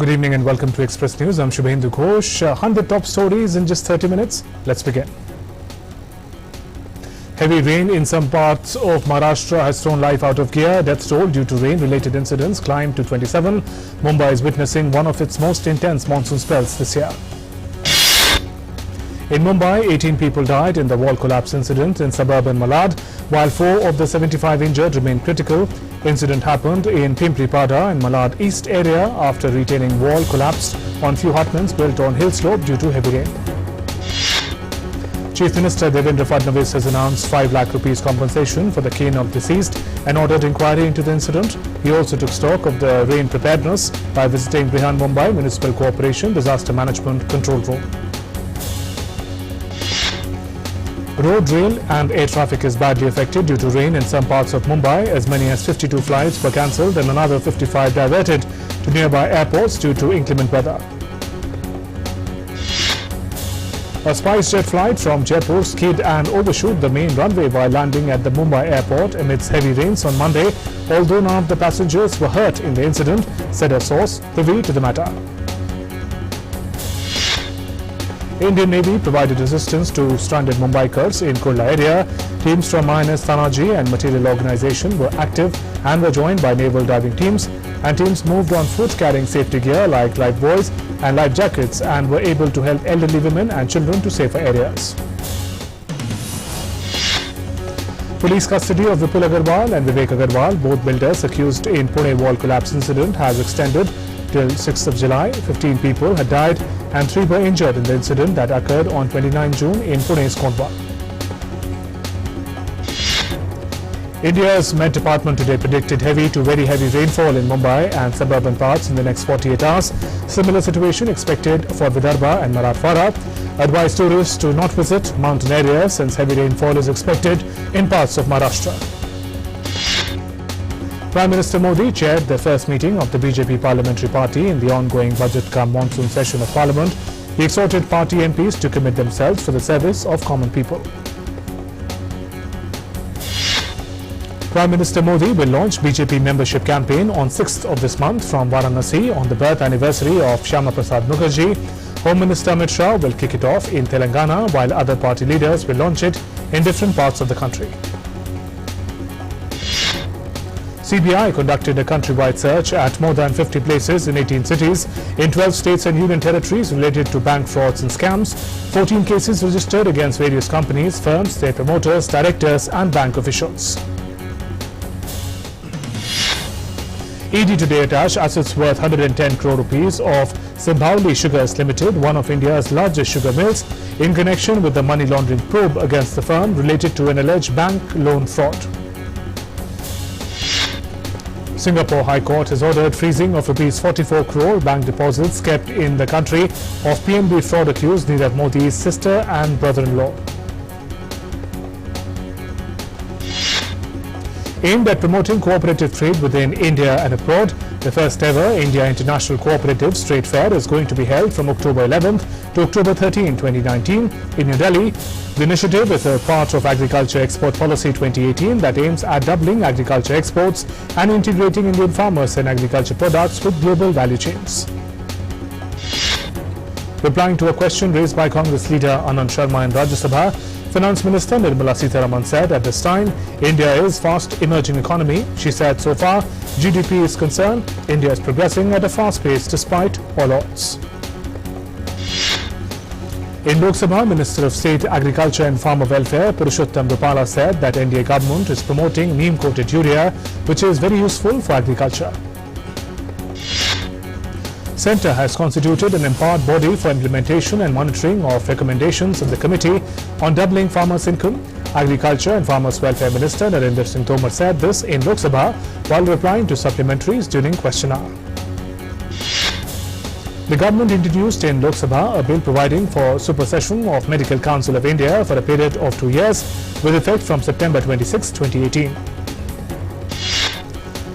Good evening and welcome to Express News. I'm Shubhendu Ghosh. 100 top stories in just 30 minutes. Let's begin. Heavy rain in some parts of Maharashtra has thrown life out of gear. Death toll due to rain-related incidents climbed to 27. Mumbai is witnessing one of its most intense monsoon spells this year. In Mumbai, 18 people died in the wall collapse incident in suburban Malad, while 4 of the 75 injured remain critical. Incident happened in Pimpri Pada in Malad East area after retaining wall collapsed on few hutments built on hill slope due to heavy rain. Chief Minister Devendra Fadnavis has announced 5 lakh rupees compensation for the cane of deceased and ordered inquiry into the incident. He also took stock of the rain preparedness by visiting Brihan Mumbai Municipal Corporation Disaster Management Control Room. Road, rail and air traffic is badly affected due to rain in some parts of Mumbai. As many as 52 flights were cancelled and another 55 diverted to nearby airports due to inclement weather. A SpiceJet flight from Jaipur skid and overshoot the main runway while landing at the Mumbai airport amidst heavy rains on Monday, although none of the passengers were hurt in the incident, said a source privy to the matter. Indian Navy provided assistance to stranded Mumbaikars in Kurla area. Teams from INS Tanaji and Material Organization were active and were joined by naval diving teams, and teams moved on foot carrying safety gear like life buoys and life jackets and were able to help elderly women and children to safer areas. Police custody of Vipul Agarwal and Vivek Agarwal, both builders accused in Pune wall collapse incident, has extended till 6th of July. 15 people had died and 3 were injured in the incident that occurred on 29 June in Pune's Kondwa. India's Met Department today predicted heavy to very heavy rainfall in Mumbai and suburban parts in the next 48 hours. Similar situation expected for Vidarbha and Marathwada. Advised tourists to not visit mountain areas since heavy rainfall is expected in parts of Maharashtra. Prime Minister Modi chaired the first meeting of the BJP Parliamentary Party in the ongoing budget-cum-monsoon session of Parliament. He exhorted party MPs to commit themselves for the service of common people. Prime Minister Modi will launch BJP membership campaign on 6th of this month from Varanasi on the birth anniversary of Shyama Prasad Mukherjee. Home Minister Amit Shah will kick it off in Telangana, while other party leaders will launch it in different parts of the country. CBI conducted a countrywide search at more than 50 places in 18 cities in 12 states and union territories related to bank frauds and scams. 14 cases registered against various companies, firms, their promoters, directors and bank officials. ED today attached assets worth 110 crore rupees of Simbhaoli Sugars Limited, one of India's largest sugar mills, in connection with the money laundering probe against the firm related to an alleged bank loan fraud. Singapore High Court has ordered freezing of rupees 44 crore bank deposits kept in the country of PNB fraud accused Nirav Modi's sister and brother-in-law. Aimed at promoting cooperative trade within India and abroad, the first ever India International Cooperatives Trade Fair is going to be held from October 11th to October 13, 2019 in New Delhi. The initiative is a part of Agriculture Export Policy 2018 that aims at doubling agriculture exports and integrating Indian farmers and agriculture products with global value chains. Replying to a question raised by Congress leader Anand Sharma in Rajya Sabha, Finance Minister Nirmala Sitharaman said at this time, India is fast emerging economy. She said so far, GDP is concerned, India is progressing at a fast pace despite all odds. In Lok Sabha, Minister of State Agriculture and Farmer Welfare Purushottam Rupala said that NDA government is promoting neem-coated urea, which is very useful for agriculture. Centre has constituted an empowered body for implementation and monitoring of recommendations of the Committee on Doubling Farmers' Income. Agriculture and Farmers' Welfare Minister Narendra Singh Tomar said this in Lok Sabha while replying to supplementaries during question hour. The government introduced in Lok Sabha a bill providing for supersession of Medical Council of India for a period of 2 years with effect from September 26, 2018.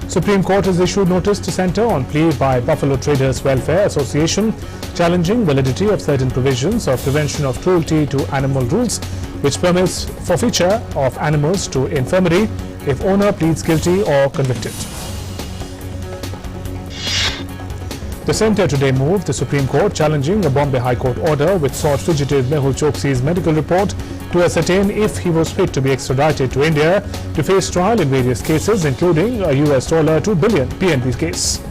Supreme Court has issued notice to Centre on plea by Buffalo Traders Welfare Association challenging validity of certain provisions of prevention of cruelty to animal rules, which permits forfeiture of animals to infirmary if owner pleads guilty or convicted. The centre today moved the Supreme Court challenging a Bombay High Court order which sought fugitive Mehul Choksi's medical report to ascertain if he was fit to be extradited to India to face trial in various cases, including a $2 billion PNB case.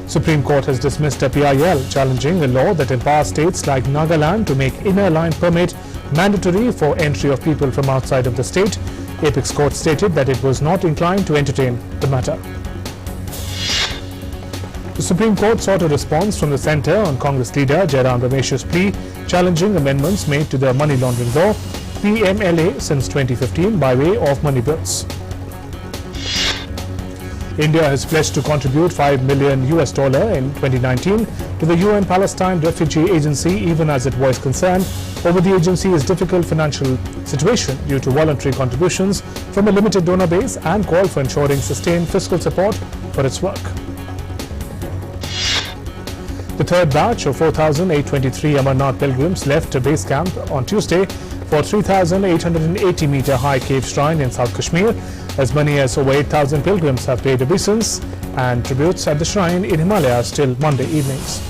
Supreme Court has dismissed a PIL challenging a law that empowers states like Nagaland to make inner line permit mandatory for entry of people from outside of the state. Apex Court stated that it was not inclined to entertain the matter. The Supreme Court sought a response from the centre on Congress leader Jairam Ramesh's plea challenging amendments made to the money laundering law, PMLA, since 2015 by way of money bills. India has pledged to contribute $5 million in 2019 to the UN Palestine Refugee Agency, even as it voiced concern over the agency's difficult financial situation due to voluntary contributions from a limited donor base and call for ensuring sustained fiscal support for its work. The third batch of 4,823 Amarnath pilgrims left a base camp on Tuesday for 3,880-meter high cave shrine in South Kashmir. As many as over 8,000 pilgrims have paid obeisance and tributes at the shrine in Himalayas till Monday evenings.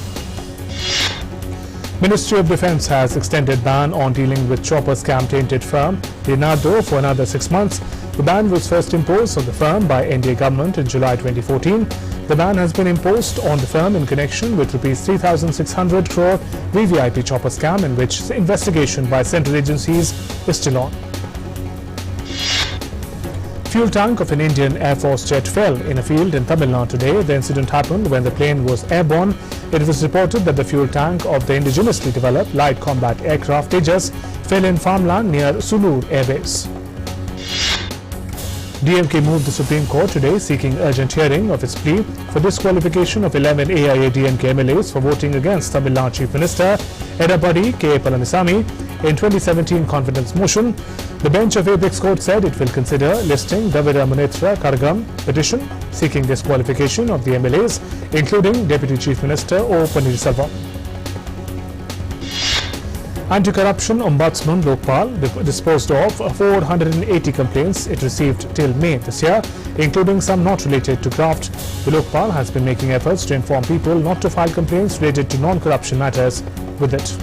Ministry of Defence has extended ban on dealing with chopper scam tainted firm Leonardo for another 6 months. The ban was first imposed on the firm by NDA government in July 2014. The ban has been imposed on the firm in connection with Rs 3,600 crore VVIP chopper scam, in which the investigation by central agencies is still on. Fuel tank of an Indian Air Force jet fell in a field in Tamil Nadu today. The incident happened when the plane was airborne. It was reported that the fuel tank of the indigenously developed light combat aircraft Tejas fell in farmland near Sulur Air Base. DMK moved the Supreme Court today seeking urgent hearing of its plea for disqualification of 11 AIA-DMK MLAs for voting against Tamil Nadu Chief Minister Edapadi K. Palanisamy in 2017 confidence motion. The bench of Apex Court said it will consider listing Davida Munethra Karagam petition seeking disqualification of the MLAs, including Deputy Chief Minister O. Pannirselvam. Anti-corruption Ombudsman Lokpal disposed of 480 complaints it received till May this year, including some not related to graft. The Lokpal has been making efforts to inform people not to file complaints related to non-corruption matters with it.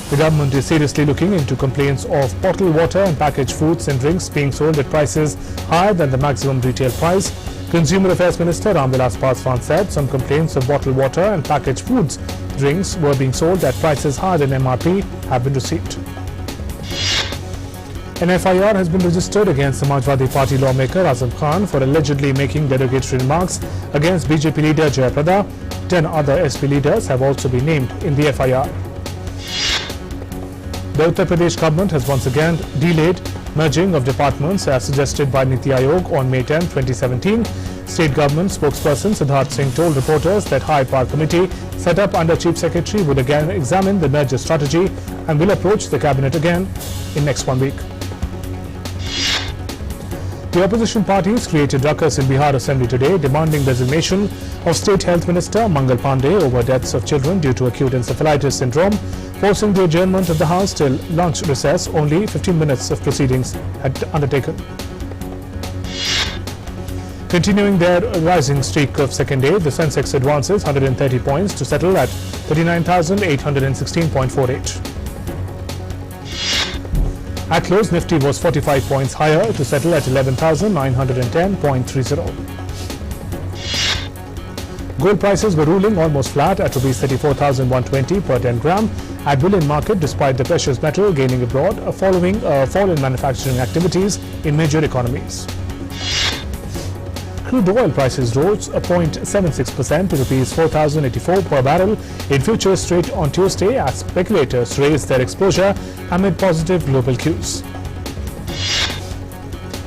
The government is seriously looking into complaints of bottled water and packaged foods and drinks being sold at prices higher than the maximum retail price. Consumer Affairs Minister Ramvilas Paswan said some complaints of bottled water and packaged foods drinks were being sold at prices higher than MRP have been received. An FIR has been registered against Samajwadi Party lawmaker Azam Khan for allegedly making derogatory remarks against BJP leader Jayaprada. 10 other SP leaders have also been named in the FIR. The Uttar Pradesh government has once again delayed merging of departments as suggested by Niti Aayog on May 10, 2017. State government spokesperson Siddharth Singh told reporters that High Power Committee set up under Chief Secretary would again examine the merger strategy and will approach the cabinet again in next 1 week. The opposition parties created ruckus in Bihar Assembly today, demanding resignation of State Health Minister Mangal Pandey over deaths of children due to acute encephalitis syndrome, forcing the adjournment of the House till lunch recess. Only 15 minutes of proceedings had undertaken. Continuing their rising streak of second day, the Sensex advances 130 points to settle at 39,816.48. At close, Nifty was 45 points higher to settle at 11,910.30. Gold prices were ruling almost flat at Rs 34,120 per 10 gram at bullion market, despite the precious metal gaining abroad following a fall in manufacturing activities in major economies. Crude oil prices rose 0.76% to Rs 4,084 per barrel in futures trade on Tuesday as speculators raised their exposure amid positive global cues.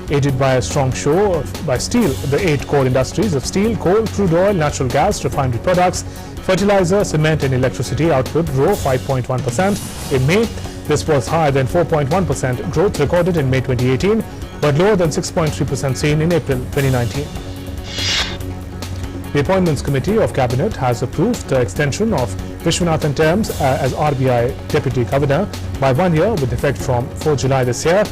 Aided by a strong show by steel, the 8 core industries of steel, coal, crude oil, natural gas, refinery products, fertilizer, cement and electricity output rose 5.1% in May. This was higher than 4.1% growth recorded in May 2018, but lower than 6.3% seen in April 2019. The Appointments Committee of Cabinet has approved the extension of Vishwanathan terms as RBI Deputy Governor by 1 year with effect from 4 July this year.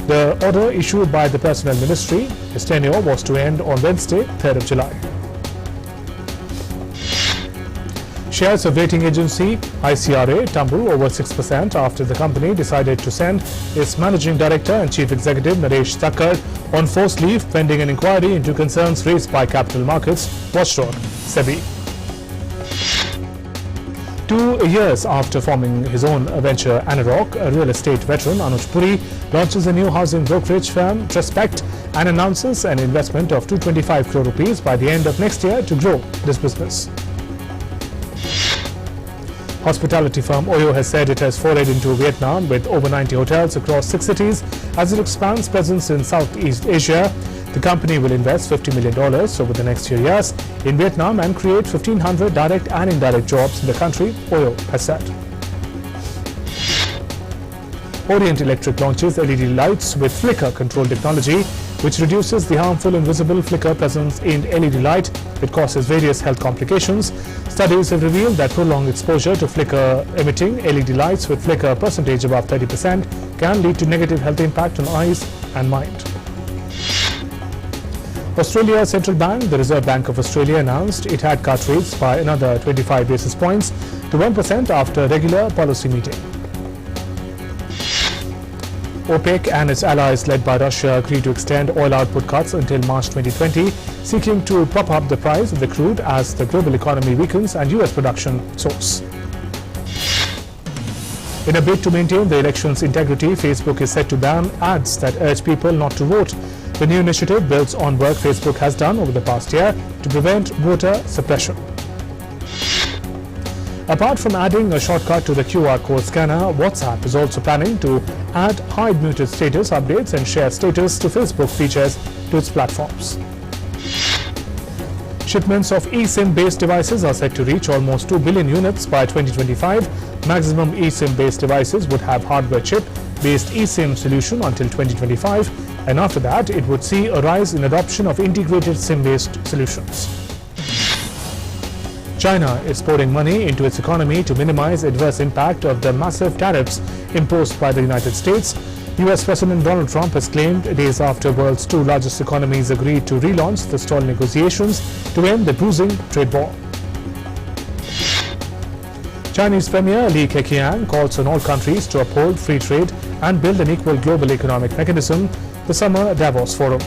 The order issued by the Personnel Ministry, his tenure was to end on Wednesday, 3rd of July. Shares of rating agency ICRA tumble over 6% after the company decided to send its managing director and chief executive Naresh Thakkar on forced leave pending an inquiry into concerns raised by capital markets watchdog SEBI. 2 years after forming his own venture, Anarok, a real estate veteran Anuj Puri launches a new housing brokerage firm, Trespect, and announces an investment of 225 crore rupees by the end of next year to grow this business. Hospitality firm Oyo has said it has forayed into Vietnam with over 90 hotels across 6 cities as it expands presence in Southeast Asia. The company will invest $50 million over the next few years in Vietnam and create 1,500 direct and indirect jobs in the country, Oyo has said. Orient Electric launches LED lights with flicker control technology, which reduces the harmful invisible flicker presence in LED light. It causes various health complications. Studies have revealed that prolonged exposure to flicker emitting LED lights with flicker percentage above 30% can lead to negative health impact on eyes and mind. Australia's central bank, the Reserve Bank of Australia, announced it had cut rates by another 25 basis points to 1% after a regular policy meeting. OPEC and its allies led by Russia agreed to extend oil output cuts until March 2020, seeking to prop up the price of the crude as the global economy weakens and US production soars. In a bid to maintain the election's integrity, Facebook is set to ban ads that urge people not to vote. The new initiative builds on work Facebook has done over the past year to prevent voter suppression. Apart from adding a shortcut to the QR code scanner, WhatsApp is also planning to add hide muted status updates and share status to Facebook features to its platforms. Shipments of eSIM-based devices are set to reach almost 2 billion units by 2025. Maximum eSIM-based devices would have hardware chip-based eSIM solution until 2025, and after that, it would see a rise in adoption of integrated SIM-based solutions. China is pouring money into its economy to minimize adverse impact of the massive tariffs imposed by the United States. US President Donald Trump has claimed days after world's 2 largest economies agreed to relaunch the stalled negotiations to end the bruising trade war. Chinese Premier Li Keqiang calls on all countries to uphold free trade and build an equal global economic mechanism, the Summer Davos Forum.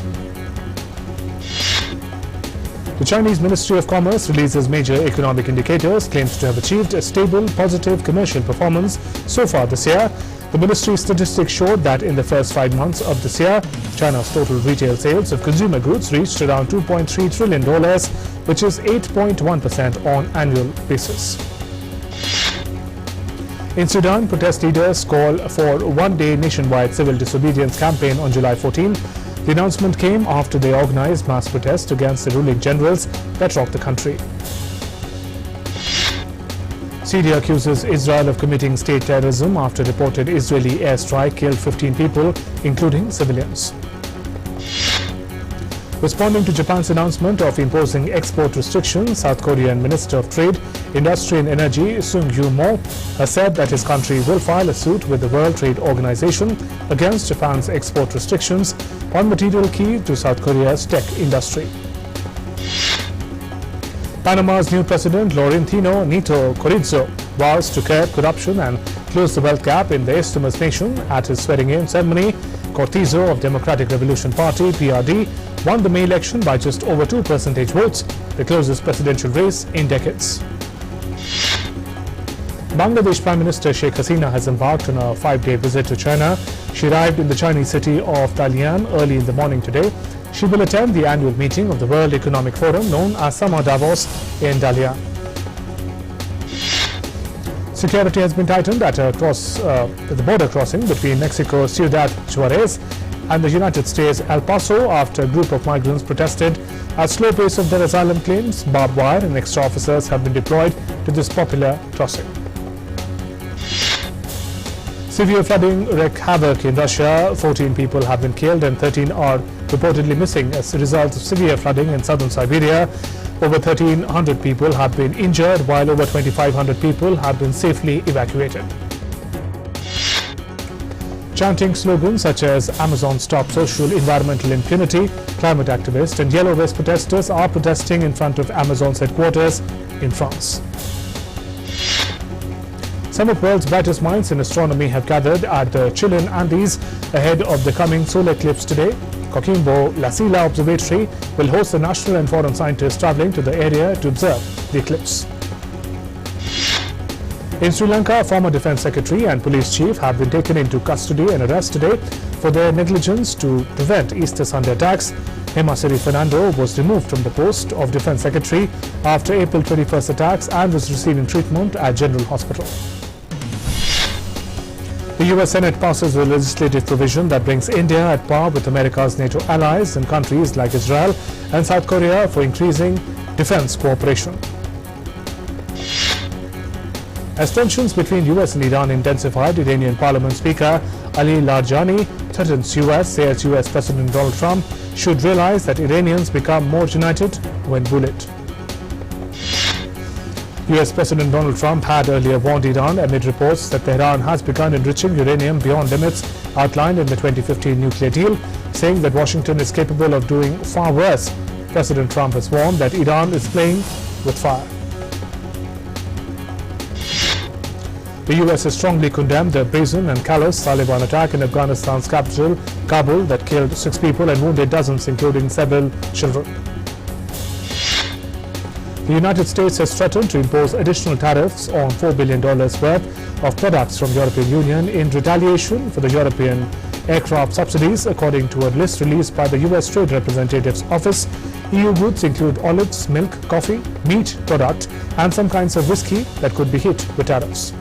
The Chinese Ministry of Commerce releases major economic indicators, claims to have achieved a stable, positive commercial performance so far this year. The ministry's statistics showed that in the first 5 months of this year, China's total retail sales of consumer goods reached around $2.3 trillion, which is 8.1% on annual basis. In Sudan, protest leaders call for a one-day nationwide civil disobedience campaign on July 14. The announcement came after they organized mass protests against the ruling generals that rocked the country. Syria accuses Israel of committing state terrorism after reported Israeli airstrike killed 15 people, including civilians. Responding to Japan's announcement of imposing export restrictions, South Korean Minister of Trade, Industry and Energy Sung-Yu Mo has said that his country will file a suit with the World Trade Organization against Japan's export restrictions on material key to South Korea's tech industry. Panama's new president, Laurentino Nito Corrizo, vows to curb corruption and close the wealth gap in the Isthmus nation at his swearing-in ceremony. Cortizo of Democratic Revolution Party, PRD, won the May election by just over 2 percentage votes, the closest presidential race in decades. Bangladesh Prime Minister Sheikh Hasina has embarked on a 5-day visit to China. She arrived in the Chinese city of Dalian early in the morning today. She will attend the annual meeting of the World Economic Forum known as Summer Davos in Dalian. Security has been tightened at the border crossing between Mexico's Ciudad Juarez and the United States El Paso after a group of migrants protested at slow pace of their asylum claims. Barbed wire and extra officers have been deployed to this popular crossing. Severe flooding wreaked havoc in Russia. 14 people have been killed and 13 are reportedly missing as a result of severe flooding in southern Siberia. Over 1,300 people have been injured, while over 2,500 people have been safely evacuated. Chanting slogans such as Amazon Stop Social Environmental Impunity, climate activists and yellow vest protesters are protesting in front of Amazon's headquarters in France. Some of the world's brightest minds in astronomy have gathered at the Chilean Andes ahead of the coming solar eclipse today. Coquimbo La Silla Observatory will host the national and foreign scientists travelling to the area to observe the eclipse. In Sri Lanka, former Defence Secretary and Police Chief have been taken into custody and arrested today for their negligence to prevent Easter Sunday attacks. Hemasiri Fernando was removed from the post of Defence Secretary after April 21st attacks and was receiving treatment at General Hospital. The US Senate passes a legislative provision that brings India at par with America's NATO allies and countries like Israel and South Korea for increasing defence cooperation. As tensions between US and Iran intensified, Iranian Parliament Speaker Ali Larijani threatens US, says US President Donald Trump should realize that Iranians become more united when bullied. US President Donald Trump had earlier warned Iran amid reports that Tehran has begun enriching uranium beyond limits outlined in the 2015 nuclear deal, saying that Washington is capable of doing far worse. President Trump has warned that Iran is playing with fire. The US has strongly condemned the brazen and callous Taliban attack in Afghanistan's capital, Kabul, that killed 6 people and wounded dozens, including several children. The United States has threatened to impose additional tariffs on $4 billion worth of products from the European Union in retaliation for the European aircraft subsidies, according to a list released by the US Trade Representative's Office. EU goods include olives, milk, coffee, meat product, and some kinds of whiskey that could be hit with tariffs.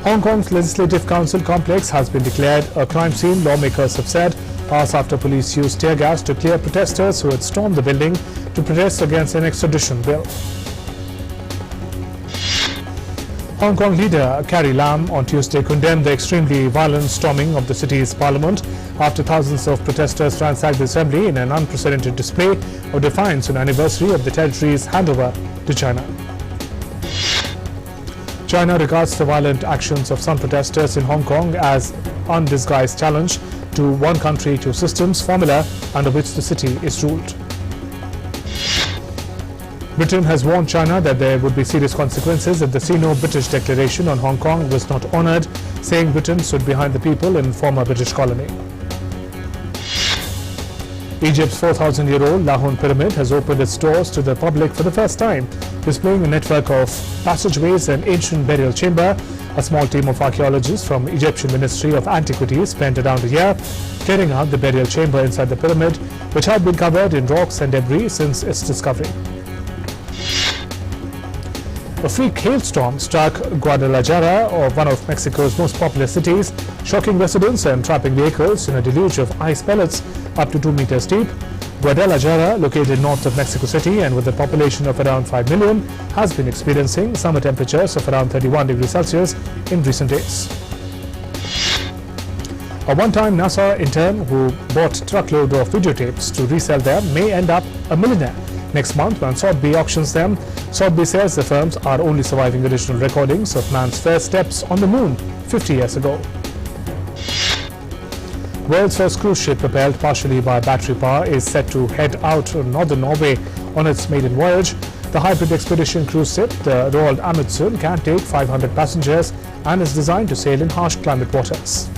Hong Kong's Legislative Council complex has been declared a crime scene, lawmakers have said, hours after police used tear gas to clear protesters who had stormed the building to protest against an extradition bill. Hong Kong leader Carrie Lam on Tuesday condemned the extremely violent storming of the city's parliament after thousands of protesters ransacked the assembly in an unprecedented display of defiance on the anniversary of the territory's handover to China. China regards the violent actions of some protesters in Hong Kong as undisguised challenge to one country, two systems formula under which the city is ruled. Britain has warned China that there would be serious consequences if the Sino-British declaration on Hong Kong was not honoured, saying Britain stood behind the people in former British colony. Egypt's 4,000-year-old Lahun Pyramid has opened its doors to the public for the first time, displaying a network of passageways and ancient burial chamber. A small team of archaeologists from Egyptian Ministry of Antiquities spent around a year clearing out the burial chamber inside the pyramid, which had been covered in rocks and debris since its discovery. A freak hailstorm struck Guadalajara, or one of Mexico's most popular cities, shocking residents and trapping vehicles in a deluge of ice pellets up to 2 meters deep. Guadalajara, located north of Mexico City and with a population of around 5 million, has been experiencing summer temperatures of around 31 degrees Celsius in recent days. A one-time NASA intern who bought a truckload of videotapes to resell them may end up a millionaire next month when Sotheby auctions them. Sotheby says the firms are only surviving original recordings of man's first steps on the moon 50 years ago. World's first cruise ship propelled partially by battery power is set to head out to northern Norway on its maiden voyage. The hybrid expedition cruise ship, the Roald Amundsen, can take 500 passengers and is designed to sail in harsh climate waters.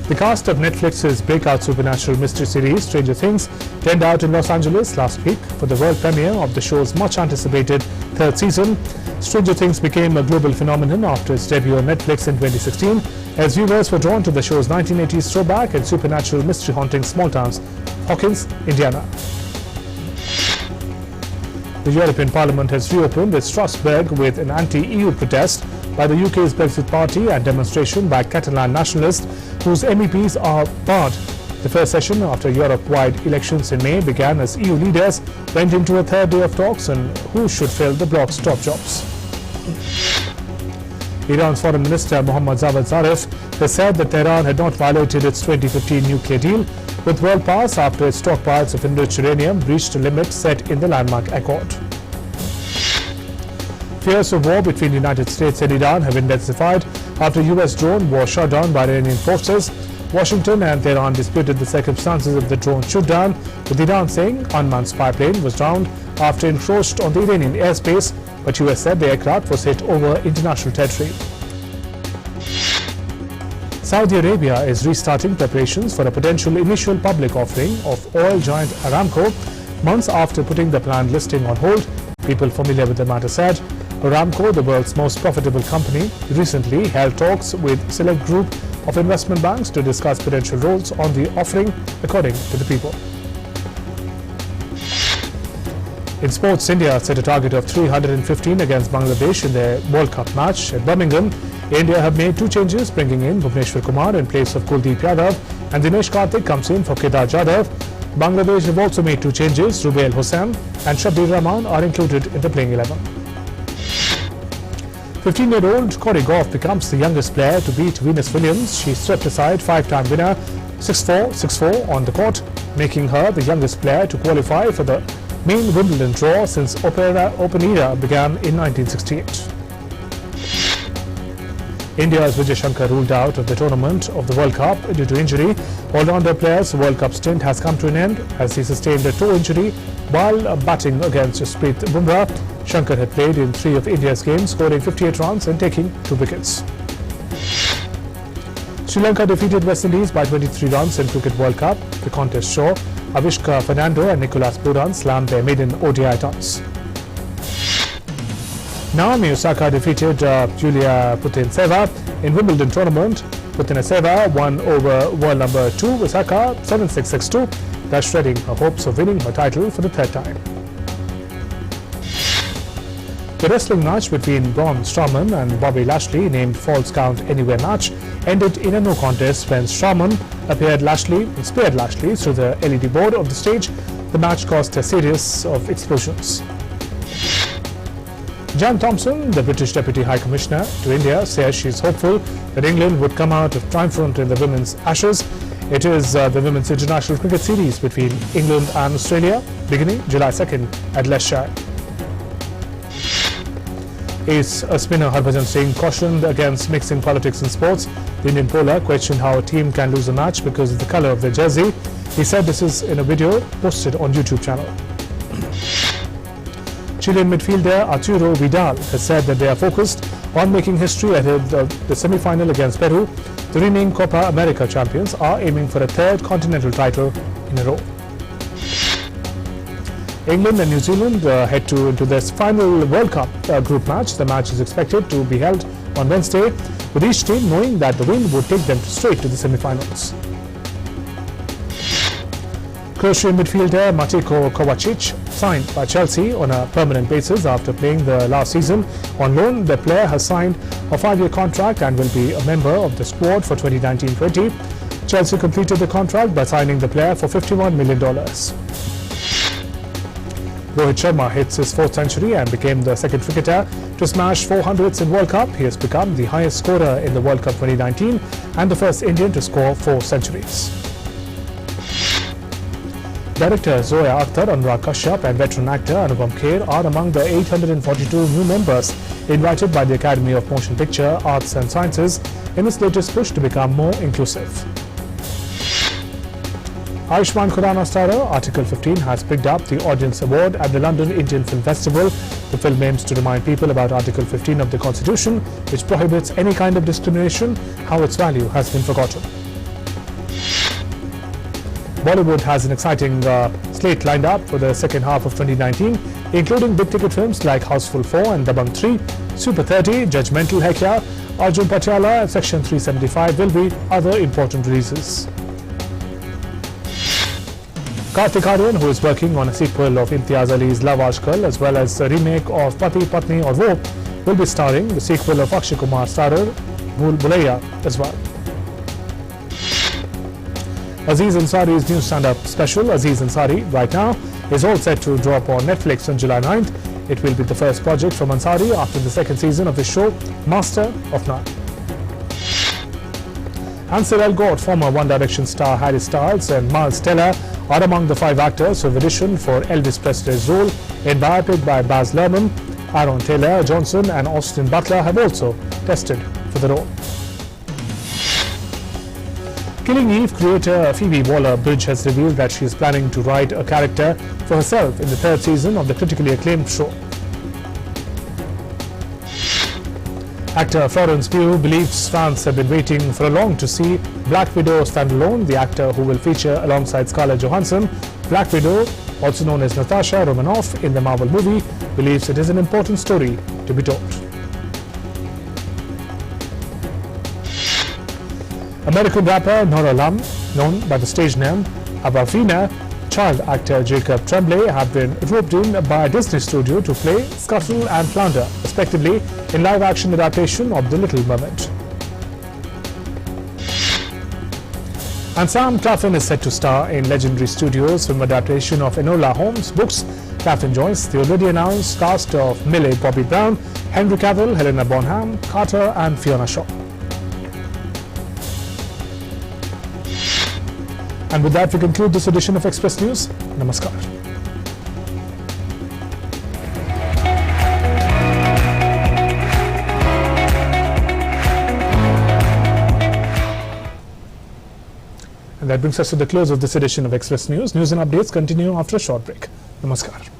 The cast of Netflix's breakout supernatural mystery series Stranger Things turned out in Los Angeles last week for the world premiere of the show's much-anticipated 3rd season. Stranger Things became a global phenomenon after its debut on Netflix in 2016, as viewers were drawn to the show's 1980s throwback and supernatural mystery haunting small towns, Hawkins, Indiana. The European Parliament has reopened its Strasbourg with an anti-EU protest by the UK's Brexit Party and demonstration by Catalan nationalists whose MEPs are barred. The first session after Europe-wide elections in May began as EU leaders went into a 3rd day of talks on who should fill the bloc's top jobs. Iran's Foreign Minister Mohammad Javad Zarif has said that Tehran had not violated its 2015 nuclear deal with world powers after its stockpiles of enriched uranium reached a limit set in the landmark accord. Fears of war between the United States and Iran have intensified after US drone was shot down by Iranian forces. Washington and Tehran disputed the circumstances of the drone shootdown, with Iran saying unmanned spy plane was downed after it encroached on the Iranian airspace, but US said the aircraft was hit over international territory. Saudi Arabia is restarting preparations for a potential initial public offering of oil giant Aramco months after putting the planned listing on hold. People familiar with the matter said Aramco, the world's most profitable company, recently held talks with a select group of investment banks to discuss potential roles on the offering, according to the People. In sports, India set a target of 315 against Bangladesh in their World Cup match at Birmingham. India have made two changes, bringing in Bhuvneshwar Kumar in place of Kuldeep Yadav, and Dinesh Karthik comes in for Kedar Jadhav. Bangladesh have also made two changes. Rubail Hossain and Shabbir Rahman are included in the playing 11. 15-year-old Corey Goff becomes the youngest player to beat Venus Williams. She swept aside five-time winner 6-4, 6-4 on the court, making her the youngest player to qualify for the main Wimbledon draw since Open Era began in 1968. India's Vijay Shankar ruled out of the tournament of the World Cup due to injury. All-rounder player's World Cup stint has come to an end as he sustained a toe injury while batting against Jasprit Bumrah. Shankar had played in 3 of India's games, scoring 58 runs and taking 2 wickets. Sri Lanka defeated West Indies by 23 runs in Cricket World Cup. The contest saw Avishka Fernando and Nicholas Puran slam their maiden ODI tons. Naomi Osaka defeated Julia Putintseva in Wimbledon tournament. Putintseva won over world number 2 Osaka 7-6, 6-2, thus shredding her hopes of winning her title for the third time. The wrestling match between Braun Strowman and Bobby Lashley, named Falls Count Anywhere match, ended in a no contest when Strowman speared Lashley through the LED board of the stage. The match caused a series of explosions. Jan Thompson, the British Deputy High Commissioner to India, says she is hopeful that England would come out of triumphant in the women's Ashes. It is the Women's International Cricket Series between England and Australia, beginning July 2nd at Leicestershire. Ace spinner Harbhajan Singh cautioned against mixing politics and sports. The Indian bowler questioned how a team can lose a match because of the colour of their jersey. He said this is in a video posted on YouTube channel. Chilean midfielder Arturo Vidal has said that they are focused on making history ahead of the semi-final against Peru. The reigning Copa America champions are aiming for a third continental title in a row. England and New Zealand head into this final World Cup group match. The match is expected to be held on Wednesday, with each team knowing that the win would take them straight to the semi-finals. Croatian midfielder Mateko Kovacic signed by Chelsea on a permanent basis after playing the last season on loan. The player has signed a 5-year contract and will be a member of the squad for 2019-20. Chelsea completed the contract by signing the player for $51 million. Rohit Sharma hits his 4th century and became the second cricketer to smash 400s in World Cup. He has become the highest scorer in the World Cup 2019 and the first Indian to score 4 centuries. Director Zoya Akhtar, Anurag Kashyap and veteran actor Anupam Kher are among the 842 new members invited by the Academy of Motion Picture Arts and Sciences in its latest push to become more inclusive. Ayushmann Khurrana starrer Article 15 has picked up the Audience Award at the London Indian Film Festival. The film aims to remind people about Article 15 of the Constitution, which prohibits any kind of discrimination, how its value has been forgotten. Bollywood has an exciting slate lined up for the second half of 2019, including big-ticket films like Houseful 4 and Dabangg 3, Super 30, Judgmental Hai Kya, Arjun Patiala and Section 375 will be other important releases. Kartik Aaryan, who is working on a sequel of Imtiaz Ali's Love Aajkal as well as a remake of Pati Patni Aur Wo, will be starring the sequel of Akshay Kumar starrer Bhool Bhulaiya as well. Aziz Ansari's new stand-up special, Aziz Ansari Right Now, is all set to drop on Netflix on July 9th. It will be the first project from Ansari after the second season of his show, Master of None. Ansel Elgort, former One Direction star Harry Styles and Miles Teller are among the 5 actors who have auditioned for Elvis Presley's role in biopic by Baz Luhrmann. Aaron Taylor Johnson and Austin Butler have also tested for the role. Killing Eve creator Phoebe Waller-Bridge has revealed that she is planning to write a character for herself in the 3rd season of the critically acclaimed show. Actor Florence Pugh believes fans have been waiting for a long to see Black Widow standalone. The actor, who will feature alongside Scarlett Johansson, Black Widow, also known as Natasha Romanoff in the Marvel movie, believes it is an important story to be told. American rapper Nora Lum, known by the stage name Awkwafina, child actor Jacob Tremblay have been roped in by Disney Studio to play Scuttle and Flounder, respectively, in live-action adaptation of The Little Mermaid. And Sam Claflin is set to star in Legendary Studios' film adaptation of Enola Holmes' books. Claflin joins the already announced cast of Millie Bobby Brown, Henry Cavill, Helena Bonham Carter and Fiona Shaw. And with that, we conclude this edition of Express News. Namaskar. And that brings us to the close of this edition of Express News. News and updates continue after a short break. Namaskar.